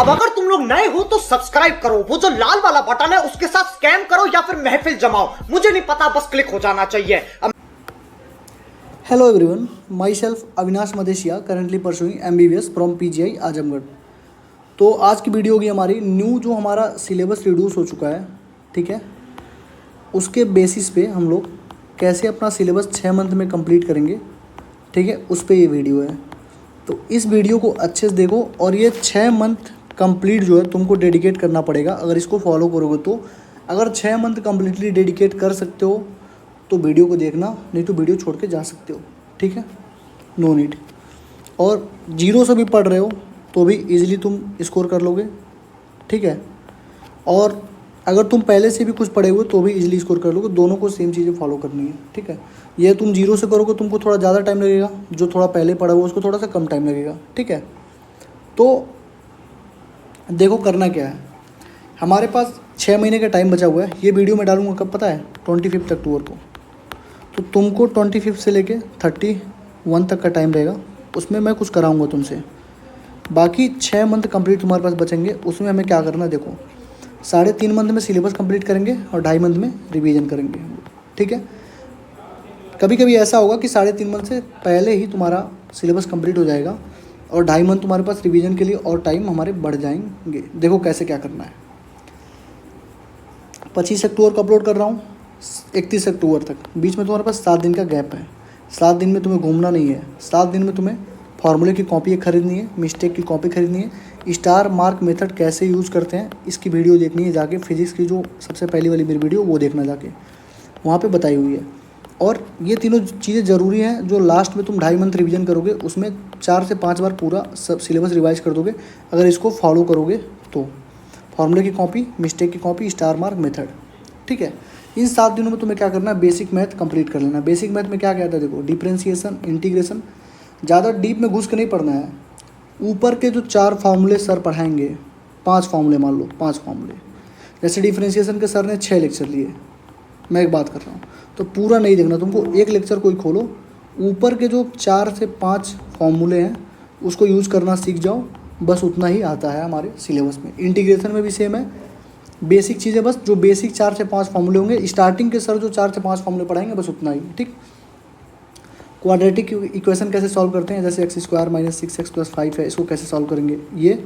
अब अगर तुम लोग नए हो तो सब्सक्राइब करो, वो जो लाल वाला बटन है उसके साथ स्कैम करो या फिर महफिल जमाओ, मुझे नहीं पता, बस क्लिक हो जाना चाहिए। Hello everyone, myself Avinash Madheshiya currently pursuing MBBS from PGI Azamgarh. तो आज की वीडियो होगी हमारी न्यू जो हमारा सिलेबस रिड्यूस हो चुका है, ठीक है, उसके बेसिस पे हम लोग कैसे अपना सिलेबस 6 मंथ में कंप्लीट करेंगे, ठीक है, उस पे ये वीडियो है। तो इस वीडियो को अच्छे से देखो और ये 6 मंथ कंप्लीट जो है तुमको डेडिकेट करना पड़ेगा। अगर इसको फॉलो करोगे तो अगर 6 मंथ कम्प्लीटली डेडिकेट कर सकते हो तो वीडियो को देखना, नहीं तो वीडियो छोड़ के जा सकते हो, ठीक है, नो नीड। और जीरो से भी पढ़ रहे हो तो भी इजीली तुम स्कोर कर लोगे, ठीक है। और अगर तुम पहले से भी कुछ पढ़े हुए तो भी इजीली स्कोर कर लोगे। दोनों को सेम चीज़ें फॉलो करनी है, ठीक है। ये तुम जीरो से करोगे तुमको थोड़ा ज़्यादा टाइम लगेगा, जो थोड़ा पहले पढ़ा हुआ उसको थोड़ा सा कम टाइम लगेगा, ठीक है। तो देखो करना क्या है, हमारे पास 6 महीने का टाइम बचा हुआ है। ये वीडियो मैं डालूंगा कब पता है, 25 अक्टूबर को। तो तुमको 25 से लेके 31 तक का टाइम रहेगा, उसमें मैं कुछ कराऊंगा तुमसे। बाकी 6 मंथ कंप्लीट तुम्हारे पास बचेंगे, उसमें हमें क्या करना है देखो, 3.5 मंथ में सिलेबस कंप्लीट करेंगे और 2.5 मंथ में रिवीजन करेंगे, ठीक है। कभी कभी ऐसा होगा कि 3.5 मंथ से पहले ही तुम्हारा सिलेबस कंप्लीट हो जाएगा और 2.5 मंथ तुम्हारे पास रिवीजन के लिए और टाइम हमारे बढ़ जाएंगे। देखो कैसे क्या करना है। 25 अक्टूबर को अपलोड कर रहा हूँ, 31 अक्टूबर तक, बीच में तुम्हारे पास 7 दिन का गैप है। 7 दिन में तुम्हें घूमना नहीं है, 7 दिन में तुम्हें फार्मूले की कॉपी खरीदनी है, मिस्टेक की कॉपी खरीदनी है, स्टार मार्क मेथड कैसे यूज़ करते हैं इसकी वीडियो देखनी है जाके। फिजिक्स की जो सबसे पहली वाली मेरी वीडियो वो देखना जाके, वहाँ पे बताई हुई है। और ये तीनों चीज़ें ज़रूरी हैं जो लास्ट में तुम 2.5 मंथ रिवीजन करोगे, उसमें 4 से 5 बार पूरा सब सिलेबस रिवाइज कर दोगे अगर इसको फॉलो करोगे तो। फार्मूले की कॉपी, मिस्टेक की कॉपी, स्टार मार्क मेथड, ठीक है। इन 7 दिनों में तुम्हें क्या करना है, बेसिक मैथ कंप्लीट कर लेना। बेसिक मैथ में क्या क्या आता है देखो, डिफ्रेंशिएशन, इंटीग्रेशन, ज़्यादा डीप में घुस के नहीं पढ़ना है। ऊपर के जो 4 फार्मूले सर पढ़ाएंगे, 5 फार्मूले मान लो, 5 फार्मूले, जैसे डिफ्रेंशिएशन के सर ने 6 लेक्चर लिए, मैं एक बात कर रहा हूँ, तो पूरा नहीं देखना तुमको, एक लेक्चर कोई खोलो, ऊपर के जो 4 से 5 फार्मूले हैं उसको यूज़ करना सीख जाओ, बस उतना ही आता है हमारे सिलेबस में। इंटीग्रेशन में भी सेम है, बेसिक चीज़ें, बस जो बेसिक 4 से 5 फार्मूले होंगे, स्टार्टिंग के सर जो 4 से 5 फार्मूले पढ़ाएंगे, बस उतना ही, ठीक। क्वाड्रेटिक इक्वेशन कैसे सॉल्व करते हैं, जैसे x² - 6x + 5 है, इसको कैसे सॉल्व करेंगे। ये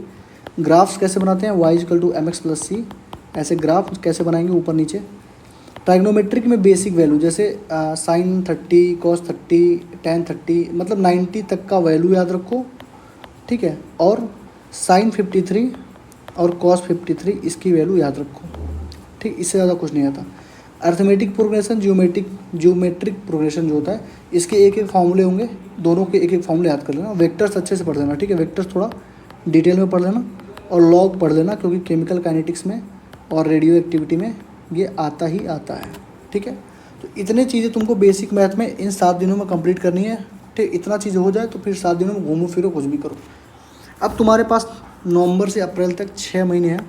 ग्राफ्स कैसे बनाते हैं, y = mx + c, ऐसे ग्राफ कैसे बनाएंगे ऊपर नीचे। ट्राइग्नोमेट्रिक में बेसिक वैल्यू, जैसे sin 30, cos 30, tan 30, मतलब 90 तक का वैल्यू याद रखो, ठीक है। और sin 53 और cos 53 इसकी वैल्यू याद रखो, ठीक, इससे ज़्यादा कुछ नहीं आता। अर्थमेटिक प्रोग्रेशन, जियोमेट्रिक प्रोग्रेशन जो होता है, इसके एक एक फार्मूले होंगे, दोनों के एक एक फार्मूले याद कर लेना। वेक्टर्स अच्छे से पढ़ लेना, ठीक है, वेक्टर्स थोड़ा डिटेल में पढ़ लेना, और लॉग पढ़ लेना, क्योंकि केमिकल काइनेटिक्स में और रेडियो एक्टिविटी में ये आता ही आता है, ठीक है। तो इतने चीज़ें तुमको बेसिक मैथ में इन 7 दिनों में कंप्लीट करनी है, ठीक। इतना चीज़ हो जाए तो फिर 7 दिनों में घूमो फिरो कुछ भी करो। अब तुम्हारे पास नवंबर से अप्रैल तक 6 महीने हैं।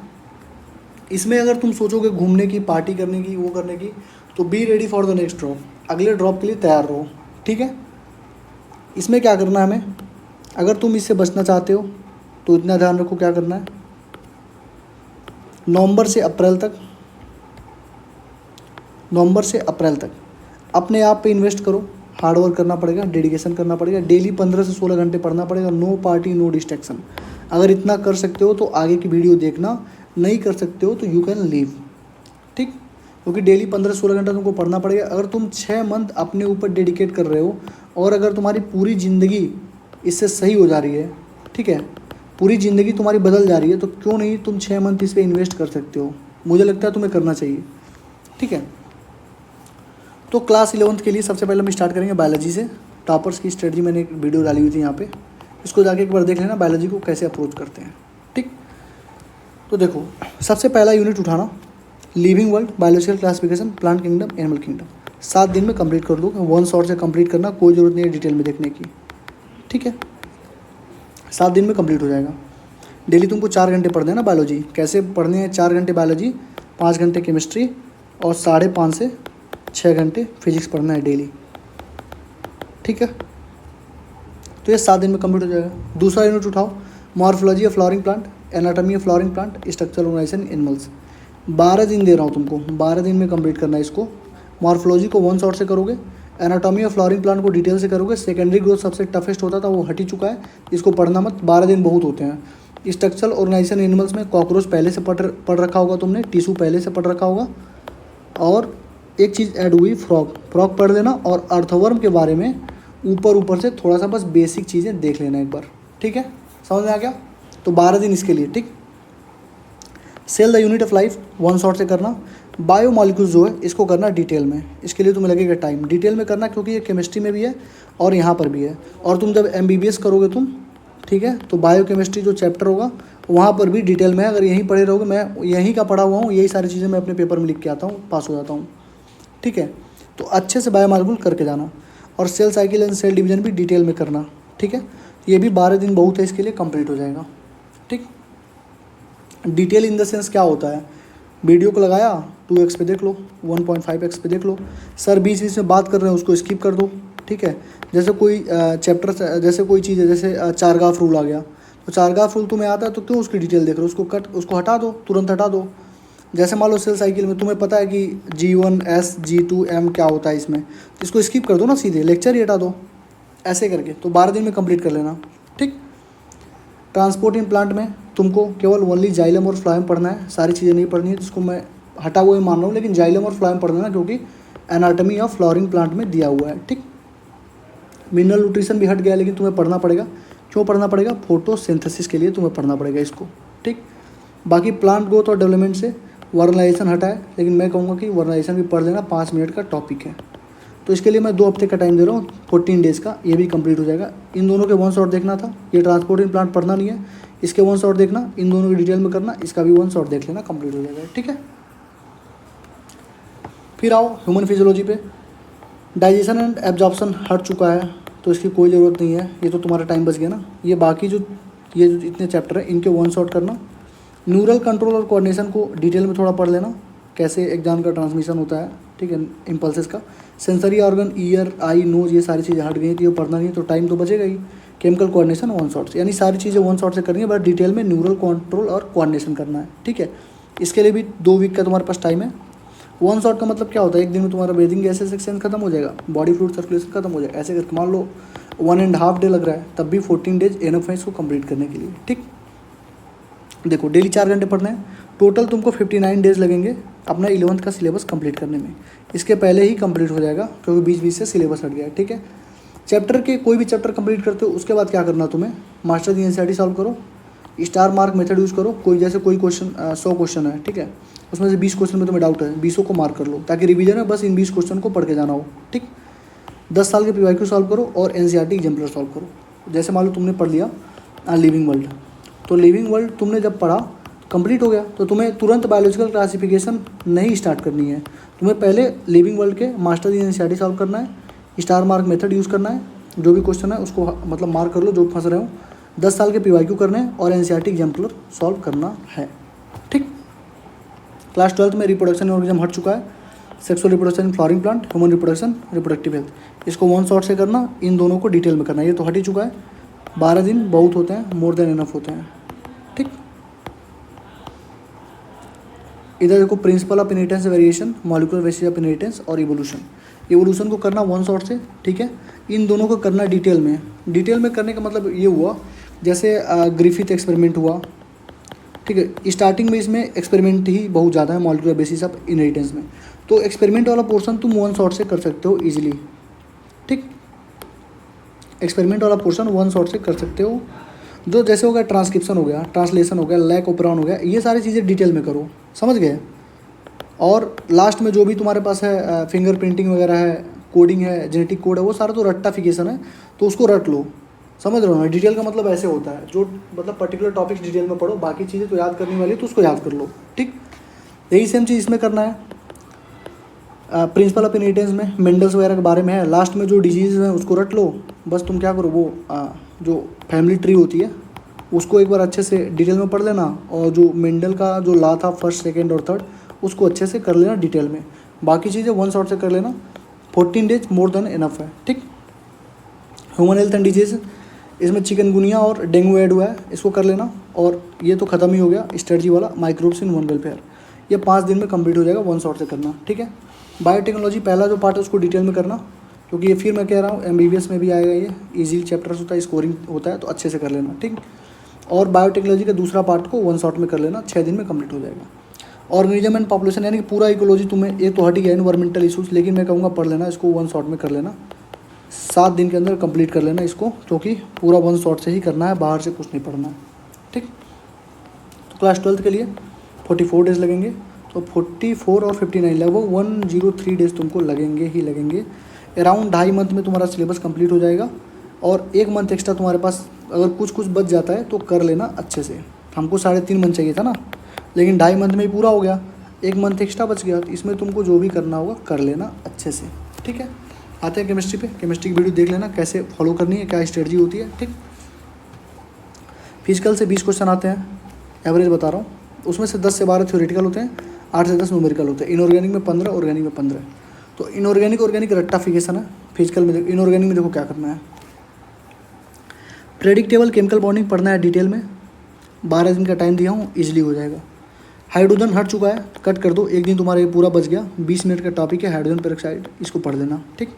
इसमें अगर तुम सोचोगे घूमने की, पार्टी करने की, वो करने की, तो be ready for the next drop, अगले ड्रॉप के लिए तैयार रहो, ठीक है। इसमें क्या करना है हमें, अगर तुम इससे बचना चाहते हो तो इतना ध्यान रखो क्या करना है, नवंबर से अप्रैल तक अपने आप पे इन्वेस्ट करो, हार्ड वर्क करना पड़ेगा, डेडिकेशन करना पड़ेगा, डेली 15 से 16 घंटे पढ़ना पड़ेगा, नो पार्टी नो डिस्ट्रैक्शन। अगर इतना कर सकते हो तो आगे की वीडियो देखना, नहीं कर सकते हो तो यू कैन लीव, ठीक। क्योंकि डेली 15 से 16 घंटा तुमको पढ़ना पड़ेगा। अगर तुम 6 मंथ अपने ऊपर डेडिकेट कर रहे हो और अगर तुम्हारी पूरी ज़िंदगी इससे सही हो जा रही है, ठीक है, पूरी ज़िंदगी तुम्हारी बदल जा रही है, तो क्यों नहीं तुम 6 मंथ इस पर इन्वेस्ट कर सकते हो। मुझे लगता है तुम्हें करना चाहिए, ठीक है। तो क्लास 11th के लिए सबसे पहले हम स्टार्ट करेंगे बायोलॉजी से। टॉपर्स की स्ट्रेटजी मैंने एक वीडियो डाली हुई थी यहाँ पे, इसको जाके एक बार देख लेना, बायोलॉजी को कैसे अप्रोच करते हैं, ठीक। तो देखो सबसे पहला यूनिट उठाना, living world, biological classification, plant kingdom, animal kingdom. 7 दिन में कंप्लीट कर लो, 1 शॉट से कंप्लीट करना, कोई ज़रूरत नहीं है डिटेल में देखने की, ठीक है। 7 दिन में कंप्लीट हो जाएगा। डेली तुमको 4 घंटे पढ़ने हैं ना बायोलॉजी। कैसे पढ़ने हैं, 4 घंटे बायोलॉजी, 5 घंटे केमिस्ट्री और 5.5 से 6 घंटे फिजिक्स पढ़ना है डेली, ठीक है। तो ये 7 दिन में कंप्लीट हो जाएगा। दूसरा यूनिट उठाओ, morphology of flowering plant, anatomy of flowering plant, structural organisation animals. 12 दिन दे रहा हूँ तुमको, 12 दिन में कंप्लीट करना है इसको। मॉर्फोलॉजी को वन शॉट से करोगे, एनाटॉमी ऑफ फ्लावरिंग प्लांट को डिटेल से करोगे। सेकेंडरी ग्रोथ सबसे टफेस्ट होता था, वो हट ही चुका है, इसको पढ़ना मत, 12 दिन बहुत होते हैं। स्ट्रक्चरल ऑर्गेनाइजेशन एनिमल्स में कॉकरोच पहले से पढ़ रखा होगा तुमने, टिश्यू पहले से पढ़ रखा होगा, और एक चीज़ ऐड हुई फ्रॉग पढ़ लेना, और अर्थवर्म के बारे में ऊपर से थोड़ा सा बस बेसिक चीज़ें देख लेना एक बार, ठीक है, समझ में आ गया। तो 12 दिन इसके लिए, ठीक। Cell the unit of life one shot से करना। बायोमॉलिक्यूल्स जो है इसको करना डिटेल में, इसके लिए तुम्हें लगेगा टाइम, डिटेल में करना, क्योंकि ये केमिस्ट्री में भी है और यहाँ पर भी है। और तुम जब MBBS करोगे तुम, ठीक है, तो बायोकेमिस्ट्री जो चैप्टर होगा वहाँ पर भी डिटेल में है। अगर यहीं पढ़े रहोगे, मैं यहीं का पढ़ा हुआ हूँ, यही सारी चीज़ें मैं अपने पेपर में लिख के आता हूँ, पास हो जाता हूँ, ठीक है। तो अच्छे से बायोमॉलिक्यूल करके जाना, और cell cycle and cell division भी डिटेल में करना, ठीक है। ये भी 12 दिन बहुत है, इसके लिए कंप्लीट हो जाएगा, ठीक। डिटेल इन द सेंस क्या होता है, वीडियो को लगाया 2x पे देख लो, 1.5x पे देख लो, सर बीच बीच में बात कर रहे हैं उसको स्किप कर दो, ठीक है। जैसे कोई चैप्टर, जैसे कोई चीज़ है, जैसे चारगाफ रूल आ गया, तो चारगाफ रूल तुम्हें आता है तो क्यों उसकी डिटेल देख रहे हो, उसको हटा दो, तुरंत हटा दो। जैसे मान लो सेल साइकिल में तुम्हें पता है कि G1 S G2 M क्या होता है इसमें, तो इसको स्किप कर दो ना, सीधे लेक्चर ही हटा दो, ऐसे करके। तो 12 दिन में कंप्लीट कर लेना, ठीक। ट्रांसपोर्ट इन प्लांट में तुमको केवल ओनली जाइलम और फ्लोएम पढ़ना है, सारी चीज़ें नहीं पढ़नी है, जिसको मैं हटा हुआ ही मान रहा हूँ, लेकिन जाइलम और फ्लोएम पढ़ना ना, क्योंकि एनाटॉमी ऑफ फ्लावरिंग प्लांट में दिया हुआ है, ठीक। मिनरल न्यूट्रिशन भी हट गया, लेकिन तुम्हें पढ़ना पड़ेगा। क्यों पढ़ना पड़ेगा, फोटोसिंथेसिस के लिए तुम्हें पढ़ना पड़ेगा इसको, ठीक। बाकी प्लांट ग्रोथ और डेवलपमेंट से वर्नलाइजेशन हटा है, लेकिन मैं कहूँगा कि वर्नलाइजेशन भी पढ़ लेना, 5 मिनट का टॉपिक है। तो इसके लिए मैं 2 हफ्ते का टाइम दे रहा हूँ, 14 डेज़ का, ये भी कंप्लीट हो जाएगा। इन दोनों के वन शॉट देखना था, ये ट्रांसपोर्ट इन प्लांट पढ़ना नहीं है, इसके वन शॉट देखना, इन दोनों की डिटेल में करना, इसका भी वन शॉट देख लेना, कंप्लीट हो जाएगा, ठीक है। फिर आओ ह्यूमन फिजियोलॉजी पे। डाइजेशन एंड एब्जॉर्प्शन हट चुका है, तो इसकी कोई ज़रूरत नहीं है, ये तो तुम्हारा टाइम बच गया ना। ये बाकी जो इतने चैप्टर हैं, इनके वन शॉट करना। न्यूरल कंट्रोल और कोऑर्डिनेशन को डिटेल में थोड़ा पढ़ लेना, कैसे एक जान का ट्रांसमिशन होता है, ठीक है, इम्पल्सेस का। सेंसरी ऑर्गन, ईयर, आई, नोज, ये सारी चीज़ें हट गई थी, ये पढ़ना नहीं, तो टाइम तो बचेगा ही। केमिकल कोऑर्डिनेशन वन शॉट से, यानी सारी चीज़ें वन शॉट से करनी है, बट डिटेल में न्यूरल कंट्रोल और कोऑर्डिनेशन करना है, ठीक है। इसके लिए भी 2 वीक का तुम्हारे पास टाइम है। वन शॉट का मतलब क्या होता है, एक दिन में तुम्हारा ब्रीदिंग गैसेस एक्सचेंज खत्म हो जाएगा, बॉडी फ्लूइड सर्कुलेशन खत्म हो जाएगा, ऐसे करके मान लो 1.5 डे लग रहा है, तब भी 14 डेज एनफ है इसको कंप्लीट करने के लिए, ठीक। देखो डेली 4 घंटे पढ़ना है, टोटल तुमको 59 डेज लगेंगे अपना 11th का सिलेबस कंप्लीट करने में। इसके पहले ही कंप्लीट हो जाएगा, क्योंकि बीच बीच से सिलेबस हट गया है, ठीक है। चैप्टर के कोई भी चैप्टर कंप्लीट करते हो, उसके बाद क्या करना तुम्हें, मास्टर की NCERT सॉल्व करो, स्टार मार्क मेथड यूज़ करो। कोई जैसे कोई क्वेश्चन 100 क्वेश्चन है, ठीक है, उसमें से 20 क्वेश्चन में तुम्हें डाउट है, 20 को मार्क कर लो, ताकि रिवीजन में बस इन 20 क्वेश्चन को पढ़ के जाना हो, ठीक। 10 साल के PYQ सॉल्व करो और NCERT एग्जाम्पलर सॉल्व करो। जैसे मान लो तुमने पढ़ लिया लिविंग वर्ल्ड, तो लिविंग वर्ल्ड तुमने जब पढ़ा कंप्लीट हो गया, तो तुम्हें तुरंत बायोलॉजिकल क्लासिफिकेशन नहीं स्टार्ट करनी है, तुम्हें पहले लिविंग वर्ल्ड के मास्टर की NCERT सॉल्व करना है, स्टार मार्क मेथड यूज़ करना है, जो भी क्वेश्चन है उसको मतलब मार्क कर लो जो फंस रहे हो, 10 साल के PYQ करने हैं और NCERT एग्जाम्पलर सॉल्व करना है, ठीक। क्लास 12th में रिप्रोडक्शन ऑर्गेनिज्म हट चुका है, sexual reproduction in flowering plant, human reproduction, reproductive health, इसको वन शॉट से करना, इन दोनों को डिटेल में करना, ये तो हट ही चुका है। 12 दिन बहुत होते हैं, मोर देन इनफ होते हैं, ठीक। इधर देखो principle of inheritance variation, molecular basis of inheritance और इवोल्यूशन को करना वन शॉट से, ठीक है। इन दोनों को करना डिटेल में। डिटेल में करने का मतलब ये हुआ, जैसे ग्रिफिथ एक्सपेरिमेंट हुआ, ठीक है। स्टार्टिंग में इसमें एक्सपेरिमेंट ही बहुत ज़्यादा है मॉलिक्यूलर बेसिस ऑफ इनहेरिटेंस में, तो एक्सपेरिमेंट वाला पोर्शन तुम वन शॉट से कर सकते हो ईजिली, ठीक। एक्सपेरिमेंट वाला पोर्शन वन शॉट से कर सकते हो। जो जैसे हो गया ट्रांसक्रिप्शन हो गया, ट्रांसलेशन हो गया, लैक ओपरॉन हो गया, ये सारी चीज़ें डिटेल में करो, समझ गए। और लास्ट में जो भी तुम्हारे पास है फिंगर प्रिंटिंग वगैरह है, कोडिंग है, जेनेटिक कोड है, वो सारा तो रट्टाफिकेशन है, तो उसको रट लो, समझ रहे हो ना। डिटेल का मतलब ऐसे होता है, जो मतलब पर्टिकुलर टॉपिक्स डिटेल में पढ़ो, बाकी चीज़ें तो याद करने वाली तो उसको याद कर लो, ठीक। यही सेम चीज़ इसमें करना है। प्रिंसिपल ऑफ इनहेरिटेंस में मेंडल्स वगैरह के बारे में है, लास्ट में जो डिजीज़ है उसको रट लो, बस तुम क्या करो, वो जो फैमिली ट्री होती है उसको एक बार अच्छे से डिटेल में पढ़ लेना, और जो मेंडल का जो लॉ था 1st, 2nd और 3rd उसको अच्छे से कर लेना डिटेल में, बाकी चीज़ें वन शॉट से कर लेना। 14 डेज मोर देन इनफ है, ठीक। ह्यूमन हेल्थ एंड डिजीज़, इसमें चिकनगुनिया और डेंगू ऐड हुआ है, इसको कर लेना। और ये तो ख़त्म ही हो गया स्ट्रेटजी वाला, माइक्रोब्स इन वन वेलफेयर, ये 5 दिन में कंप्लीट हो जाएगा, वन शॉट से करना, ठीक है। बायोटेक्नोलॉजी पहला जो पार्ट है उसको डिटेल में करना, क्योंकि ये फिर मैं कह रहा हूँ MBBS में भी आएगा, ये ईजी चैप्टर्स होता है, स्कोरिंग होता है, तो अच्छे से कर लेना, ठीक। और बायोटेक्नोलॉजी का दूसरा पार्ट को वन शॉट में कर लेना, 6 दिन में कंप्लीट हो जाएगा। ऑर्गेनिज्म एंड पॉपुलेशन यानी कि पूरा इकोलॉजी तुम्हें, ये तो हट गया एनवायरमेंटल इशूज़, लेकिन मैं कहूँगा पढ़ लेना इसको, वन शॉट में कर लेना, 7 दिन के अंदर कंप्लीट कर लेना इसको, क्योंकि पूरा वन शॉट से ही करना है, बाहर से कुछ नहीं पढ़ना है, ठीक। तो क्लास 12th के लिए 44 डेज़ लगेंगे, तो 44 और 59 लगभग 103 डेज़ तुमको लगेंगे ही लगेंगे। अराउंड 2.5 मंथ में तुम्हारा सिलेबस कंप्लीट हो जाएगा, और 1 मंथ एक्स्ट्रा तुम्हारे पास अगर कुछ बच जाता है तो कर लेना अच्छे से। हमको 3.5 मंथ चाहिए था ना, लेकिन 2.5 मंथ में ही पूरा हो गया, 1 मंथ एक्स्ट्रा बच गया, तो इसमें तुमको जो भी करना होगा कर लेना अच्छे से, ठीक है। आते हैं केमिस्ट्री पे, केमिस्ट्री की वीडियो देख लेना कैसे फॉलो करनी है, क्या स्ट्रेटजी होती है, ठीक। फिजिकल से 20 क्वेश्चन आते हैं, एवरेज बता रहा हूँ, उसमें से 10 से 12 थ्योरेटिकल होते हैं, 8 से 10 न्यूमेरिकल होते हैं। इनऑर्गेनिक में 15, ऑर्गेनिक में 15। तो इनऑर्गेनिक ऑर्गेनिक रट्टाफिकेशन है। फिजिकल में देखो, इनऑर्गेनिक में देखो क्या करना है, प्रेडिक्टेबल केमिकल बॉन्डिंग पढ़ना है डिटेल में, 12 दिन का टाइम दिया हूँ, ईजिली हो जाएगा। हाइड्रोजन हट चुका है, कट कर दो, 1 दिन तुम्हारा ये पूरा बच गया, 20 मिनट का टॉपिक है हाइड्रोजन पेरोक्साइड, इसको पढ़ लेना, ठीक।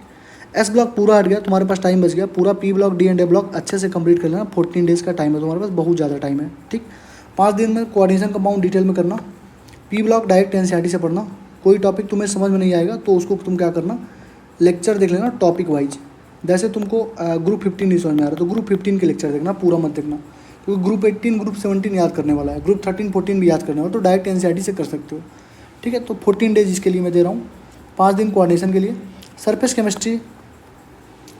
एस ब्लॉक पूरा हट गया, तुम्हारे पास टाइम बच गया, पूरा P block D and A block अच्छे से कंप्लीट कर लेना, 14 डेज़ का टाइम है तुम्हारे पास, बहुत ज़्यादा टाइम है, ठीक। 5 दिन में कोऑर्डिनेशन कंपाउंड डिटेल में करना, पी ब्लॉक डायरेक्ट NCERT से पढ़ना, कोई टॉपिक तुम्हें समझ में नहीं आएगा तो उसको तुम क्या करना, लेक्चर देख लेना टॉपिक वाइज। जैसे तुमको ग्रुप 15 नहीं समझ में आ रहा तो ग्रुप 15 के लेक्चर देखना, पूरा मत देखना, क्योंकि ग्रुप 18 ग्रुप 17 याद करने वाला है, ग्रुप 13 14 भी याद करने वाला, तो डायरेक्ट NCERT से कर सकते हो, ठीक है। तो 14 डेज इसके लिए मैं दे रहा हूँ, 5 दिन कोऑर्डिनेशन के लिए। सरफेस केमिस्ट्री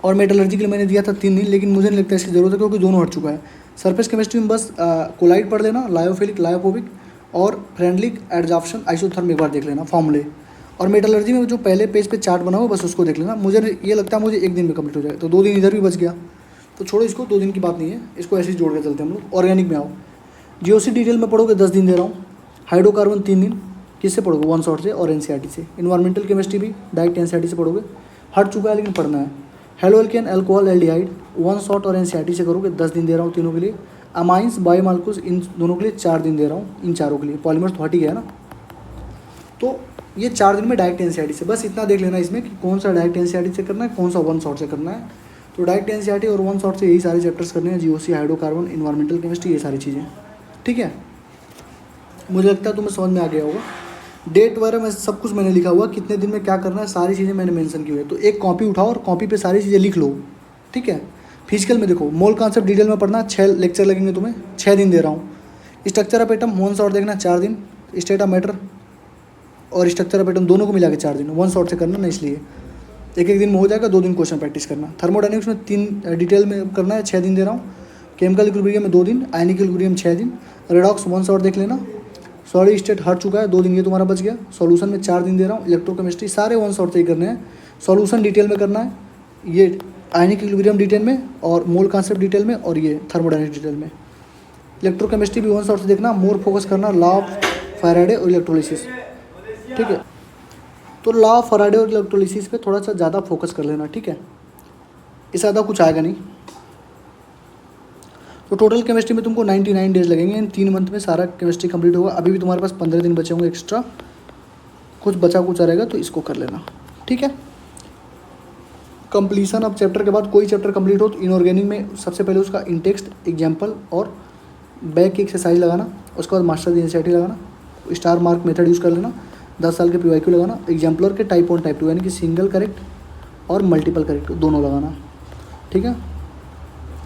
और मेटलर्जी के लिए मैंने दिया था 3 दिन, लेकिन मुझे नहीं लगता इसकी ज़रूरत है, क्योंकि दोनों हट चुका है। सरफेस केमिस्ट्री में बस कोलाइड पढ़ लेना, लायोफिलिक, लायोफोबिक और फ्रेंडलिक एडजॉर्प्शन आइसोथर्म एक बार देख लेना फॉर्मूले। और मेटलर्जी में जो पहले पेज पे चार्ट बना हुआ बस उसको देख लेना, मुझे ये लगता है मुझे 1 दिन में कंप्लीट हो जाएगा, तो 2 दिन इधर भी बच गया, तो छोड़ो इसको, 2 दिन की बात नहीं है, इसको ऐसे ही जोड़ के चलते हैं हम लोग। ऑर्गेनिक में आओ, जीओसी डिटेल में पढ़ोगे 10 दिन दे रहा हूँ, हाइड्रोकार्बन 3 दिन, किससे पढ़ोगे, वन शॉट से और NCERT से। इन्वायरमेंटल केमिस्ट्री भी डायरेक्ट NCERT से पढ़ोगे, हट चुका है लेकिन पढ़ना है। Halo alkane, alcohol, aldehyde, one shot और NCERT से करोगे, 10 दिन दे रहा हूँ तीनों के लिए। अमाइंस, बायोमालिक्यूल्स, इन दोनों के लिए 4 दिन दे रहा हूँ, इन चारों के लिए। पॉलीमर्स तो हट ही गया ना, तो ये 4 दिन में डायरेक्ट NCERT से, बस इतना देख लेना इसमें कि कौन सा डायरेक्ट NCERT से करना है, कौन सा वन शॉट से करना है। तो डायरेक्ट NCERT और वन शॉट से यही सारे चैप्टर्स करने हैं, जीओसी, हाइड्रोकार्बन, इन्वायरमेंटल केमिस्ट्री, ये सारी चीज़ें, ठीक है। मुझे लगता है तुम्हें समझ में आ गया होगा। डेट वगैरह में सब कुछ मैंने लिखा हुआ, कितने दिन में क्या करना है, सारी चीज़ें मैंने मेंशन की हुई है। तो एक कॉपी उठाओ और कॉपी पे सारी चीज़ें लिख लो, ठीक है। फिजिकल में देखो, मोल कॉन्सेप्ट डिटेल में पढ़ना, 6 लेक्चर लगेंगे तुम्हें, 6 दिन दे रहा हूँ। Structure of atom one shot देखना, 4 दिन। स्टेट ऑफ मैटर और स्ट्रक्चर ऑफ एटम दोनों को मिला के 4 दिन, वन शॉट से करना ना, इसलिए एक दिन में हो जाएगा, 2 दिन क्वेश्चन प्रैक्टिस करना। थर्मोडायनेमिक्स में 3 डिटेल में करना है, 6 दिन दे रहा हूँ। केमिकल इक्विलिब्रियम में 2 दिन, आयनिक इक्विलिब्रियम 6 दिन। रेडॉक्स वन शॉट देख लेना, सॉलिड स्टेट हट चुका है, 2 दिन ये तुम्हारा बच गया। सॉल्यूशन में 4 दिन दे रहा हूँ। इलेक्ट्रोकेमिस्ट्री सारे वन शॉट से ही करने हैं, सॉल्यूशन डिटेल में करना है, ये आयनिक इक्विलिब्रियम डिटेल में और मोल कॉन्सेप्ट डिटेल में और ये थर्मोडायनेमिक्स डिटेल में। इलेक्ट्रोकेमिस्ट्री भी वन शॉट से देखना, मोर फोकस करना लॉ ऑफ फैराडे और इलेक्ट्रोलिसिस, ठीक है। तो लॉ ऑफ फैराडे और इलेक्ट्रोलिसिस पे थोड़ा सा ज़्यादा फोकस कर लेना, ठीक है, इससे ज़्यादा कुछ आएगा नहीं। तो टोटल केमिस्ट्री में तुमको 99 डेज लगेंगे, इन 3 मंथ में सारा केमिस्ट्री कंप्लीट होगा। अभी भी तुम्हारे पास 15 दिन बचे होंगे एक्स्ट्रा, कुछ बचा कुछ रहेगा तो इसको कर लेना, ठीक है। कंप्लीसन अब चैप्टर के बाद कोई चैप्टर कंप्लीट हो तो इनऑर्गेनिक में सबसे पहले उसका इंटेक्स्ट, एग्जाम्पल और बैक की एक्सरसाइज लगाना, उसके बाद मास्टर दी NCERT लगाना, स्टार मार्क मेथड यूज़ कर लेना, 10 साल के PYQ लगाना, एग्जाम्पलर के टाइप 1 टाइप 2 यानी कि सिंगल करेक्ट और मल्टीपल करेक्ट दोनों लगाना, ठीक है।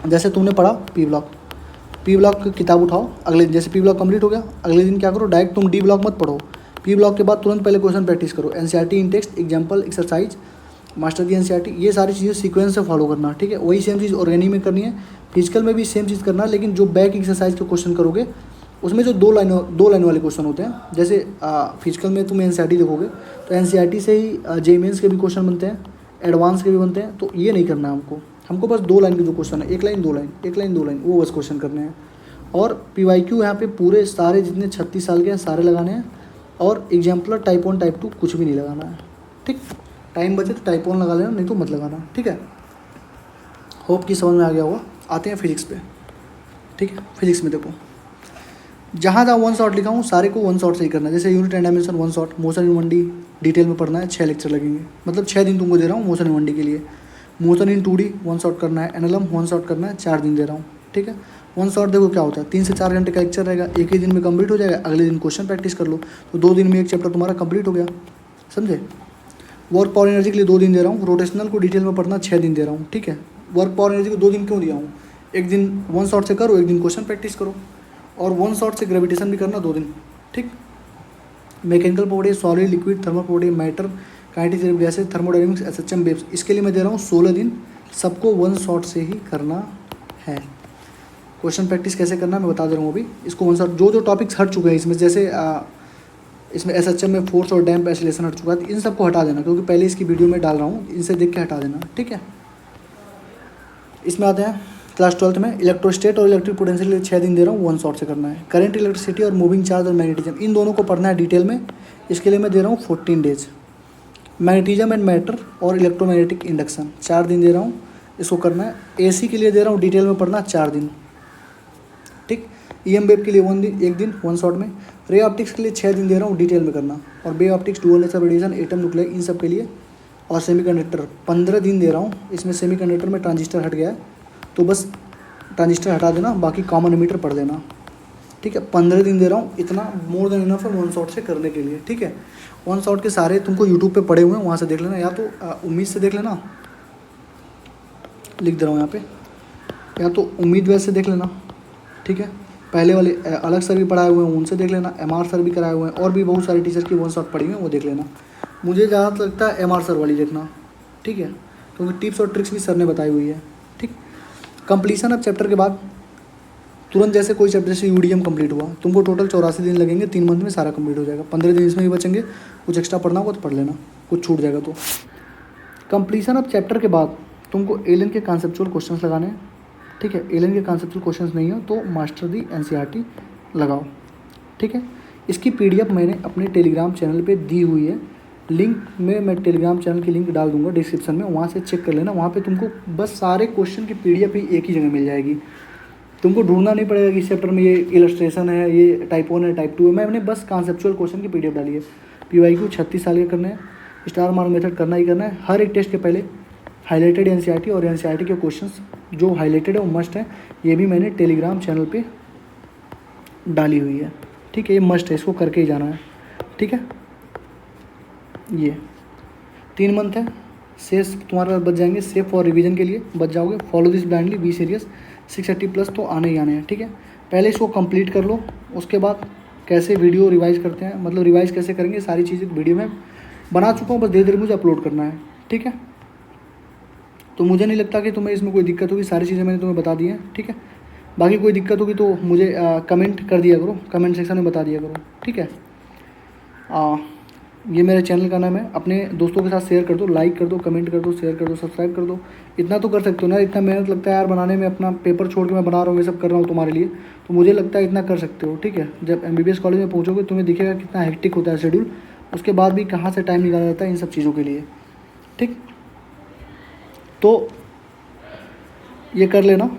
जैसे तुमने पढ़ा पी ब्लॉक की किताब उठाओ, अगले दिन जैसे पी ब्लॉक कंप्लीट हो गया, अगले दिन क्या करो, डायरेक्ट तुम डी ब्लॉक मत पढ़ो, पी ब्लॉक के बाद तुरंत पहले क्वेश्चन प्रैक्टिस करो, NCERT in-text, example, exercise, master दी NCERT, ये सारी चीज़ें सीक्वेंस से फॉलो करना, ठीक है। वही सेम चीज़ ऑर्गेनिक में करनी है, फिजिकल में भी सेम चीज़ करना, लेकिन जो बैक एक्सरसाइज के क्वेश्चन करोगे उसमें जो 2 लाइन वाले क्वेश्चन होते हैं, जैसे फिजिकल में तुम NCERT देखोगे तो NCERT से ही JEE मेंस के भी क्वेश्चन बनते हैं, एडवांस के भी बनते हैं, तो ये नहीं करना है हमको बस 2 लाइन के जो क्वेश्चन है, 1 लाइन 2 लाइन, 1 लाइन 2 लाइन, वो बस क्वेश्चन करने हैं। और PYQ यहाँ पे पूरे सारे जितने 36 साल के हैं सारे लगाने हैं, और एग्जाम्पलर टाइप 1 टाइप 2 कुछ भी नहीं लगाना है, ठीक। टाइम बचे तो टाइप 1 लगा लेना, नहीं तो मत लगाना, ठीक है। होप की समझ में आ गया होगा। आते हैं फिजिक्स पे। ठीक है, फिजिक्स में देखो जहाँ जहाँ वन शॉट लिखा हूँ सारे को वन शॉट से ही करना है। जैसे unit and dimension one shot, motion in 1D detail में पढ़ना है, 6 लेक्चर लगेंगे, मतलब 6 दिन तुमको दे रहा हूँ मोशन इन 1D के लिए। Motion in 2D one shot करना है, एनएलएम वन शॉट करना है, 4 दिन दे रहा हूँ। ठीक है, वन शॉट देखो क्या होता है, 3 से 4 घंटे का लेक्चर रहेगा, एक ही दिन में कंप्लीट हो जाएगा। अगले दिन क्वेश्चन प्रैक्टिस कर लो, तो 2 दिन में एक चैप्टर तुम्हारा कंप्लीट हो गया, समझे। वर्क पावर एनर्जी के लिए 2 दिन दे रहा हूँ, रोटेशनल को डिटेल में पढ़ना 6 दिन दे रहा हूँ। ठीक है, वर्क पावर एनर्जी को 2 दिन क्यों दिया हूँ, एक दिन वन शॉट से करो, एक दिन क्वेश्चन प्रैक्टिस करो, और वन शॉट से ग्रेविटेशन भी करना 2 दिन। ठीक, mechanical property, solid liquid, thermal property, matter, kinetic gases, thermodynamics, SHM waves, इसके लिए मैं दे रहा हूँ 16 दिन, सबको वन शॉट से ही करना है। क्वेश्चन प्रैक्टिस कैसे करना है मैं बता दे रहा हूँ अभी। इसको वन शॉट जो टॉपिक्स हट चुके हैं इसमें, जैसे इसमें एसएचएम में फोर्स और डैम्प एक्सीलरेशन हट चुका है, इन सबको हटा देना, क्योंकि पहले इसकी वीडियो में डाल रहा हूँ, इनसे देख के हटा देना। ठीक है, इसमें आते हैं क्लास 12th में इलेक्ट्रोस्टेट और इलेक्ट्रिक पोटेंशियल के लिए 6 दिन दे रहा हूँ, वन शॉट से करना है। करंट, इलेक्ट्रिसिटी और मूविंग चार्ज और मैग्नेटिज्म, इन दोनों को पढ़ना है डिटेल में, इसके लिए मैं दे रहा हूँ 14 डेज। मैग्नेटिज्म एंड मैटर और इलेक्ट्रोमैग्नेटिक इंडक्शन 4 दिन दे रहा हूँ, इसको करना है। एसी के लिए दे रहा हूँ डिटेल में पढ़ना 4 दिन। ठीक, ईएम वेव के लिए 1 दिन वन शॉट में। रे ऑप्टिक्स के लिए 6 दिन दे रहा हूँ डिटेल में करना, और wave optics, dual nature radiation, atom nuclear, इन सब के लिए। और सेमीकंडक्टर 15 दिन दे रहा हूँ, इसमें सेमीकंडक्टर में ट्रांजिस्टर हट गया है, तो बस ट्रांजिस्टर हटा देना, बाकी कॉमन एमीटर पढ़ देना। ठीक है, 15 दिन दे रहा हूँ, इतना मोर देन इनफ है वन शॉट से करने के लिए। ठीक है, वन शॉट के सारे तुमको यूट्यूब पे पड़े हुए हैं, वहाँ से देख लेना, या तो उम्मीद से देख लेना, लिख दे रहा हूँ यहाँ पे, या तो उम्मीद वैसे देख लेना। ठीक है, पहले वाले अलग सर भी पढ़ाए हुए हैं, उनसे देख लेना, एमआर सर भी कराए हुए हैं, और भी बहुत सारे टीचर की वन शॉट पढ़ी हुई हैं, वो देख लेना। मुझे ज़्यादा लगता है एमआर सर वाली देखना। ठीक है, क्योंकि टिप्स और ट्रिक्स भी सर ने बताई हुई है। ठीक, कंप्लीसन ऑफ चैप्टर के बाद तुरंत जैसे कोई चैप्टर से यूडीएम कंप्लीट हुआ, तुमको टोटल 84 दिन लगेंगे, 3 मंथ में सारा कंप्लीट हो जाएगा। 15 दिन इसमें भी बचेंगे, कुछ एक्स्ट्रा पढ़ना होगा तो पढ़ लेना, कुछ छूट जाएगा तो। कंप्लीसन ऑफ चैप्टर के बाद तुमको एलियन के कॉन्सेप्चुअल क्वेश्चंस लगाने हैं। ठीक है, एलियन के कॉन्सेप्चुअल क्वेश्चंस नहीं हो तो मास्टर दी एनसीईआरटी लगाओ। ठीक है, इसकी पीडीएफ मैंने अपने टेलीग्राम चैनल पे दी हुई है, लिंक में मैं टेलीग्राम चैनल की लिंक डाल दूंगा डिस्क्रिप्शन में, वहाँ से चेक कर लेना। वहाँ पे तुमको बस सारे क्वेश्चन की पीडीएफ ही एक ही जगह मिल जाएगी, तुमको ढूंढना नहीं पड़ेगा कि इस चैप्टर में ये इलस्ट्रेशन है, ये टाइप 1 है, टाइप 2 है। मैंने बस कॉन्सेप्चुअल क्वेश्चन की पीडीएफ डाली है। पीवाईक्यू 36 साल के करने हैं, स्टार मार्क मेथड करना ही करना है। हर एक टेस्ट के पहले हाईलाइटेड एनसीईआरटी और एनसीईआरटी के क्वेश्चंस जो हाईलाइटेड है वो मस्ट है, ये भी मैंने टेलीग्राम चैनल पे डाली हुई है। ठीक है, ये मस्ट है, इसको करके ही जाना है। ठीक है, ये 3 मंथ है, शेष तुम्हारा बच जाएंगे, सेफ और रिवीजन के लिए बच जाओगे। Follow this blindly, be serious, 680 plus तो आने ही आने हैं। ठीक है, पहले इसको कंप्लीट कर लो, उसके बाद कैसे वीडियो रिवाइज करते हैं, मतलब रिवाइज कैसे करेंगे, सारी चीज़ें वीडियो में बना चुका हूँ, बस धीरे धीरे मुझे अपलोड करना है। ठीक है, तो मुझे नहीं लगता कि तुम्हें इसमें कोई दिक्कत होगी, सारी चीज़ें मैंने तुम्हें बता दी हैं। ठीक है, बाकी कोई दिक्कत होगी तो मुझे कमेंट कर दिया करो, कमेंट सेक्शन में बता दिया करो। ठीक है, ये मेरे चैनल का नाम है, अपने दोस्तों के साथ शेयर कर दो, लाइक कर दो, कमेंट कर दो, शेयर कर दो, सब्सक्राइब कर दो। इतना तो कर सकते हो ना, इतना मेहनत लगता है यार बनाने में, अपना पेपर छोड़ के मैं बना रहा हूँ, ये सब कर रहा हूँ तुम्हारे लिए, तो मुझे लगता है इतना कर सकते हो। ठीक है, जब एमबीबीएस कॉलेज में पहुँचोगे तुम्हें दिखेगा कितना हेक्टिक होता है शेड्यूल, उसके बाद भी कहाँ से टाइम निकाला जाता है इन सब चीज़ों के लिए। ठीक, तो ये कर लेना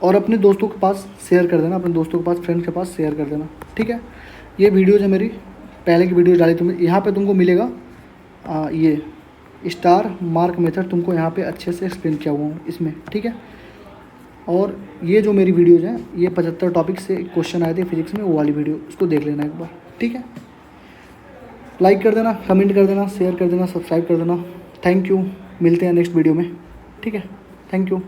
और अपने दोस्तों के पास शेयर कर देना, अपने दोस्तों के पास, फ्रेंड्स के पास शेयर कर देना। ठीक है, ये वीडियोज़ है मेरी, पहले की वीडियो डाली तुम्हें, यहाँ पे तुमको मिलेगा ये स्टार मार्क मेथड, तुमको यहाँ पे अच्छे से एक्सप्लेन किया हुआ हूँ इसमें। ठीक है, और ये जो मेरी वीडियोज़ हैं, ये 75 टॉपिक से क्वेश्चन आए थे फिजिक्स में, वो वाली वीडियो उसको देख लेना एक बार। ठीक है, लाइक कर देना, कमेंट कर देना, शेयर कर देना, सब्सक्राइब कर देना। थैंक यू, मिलते हैं नेक्स्ट वीडियो में। ठीक है, थैंक यू।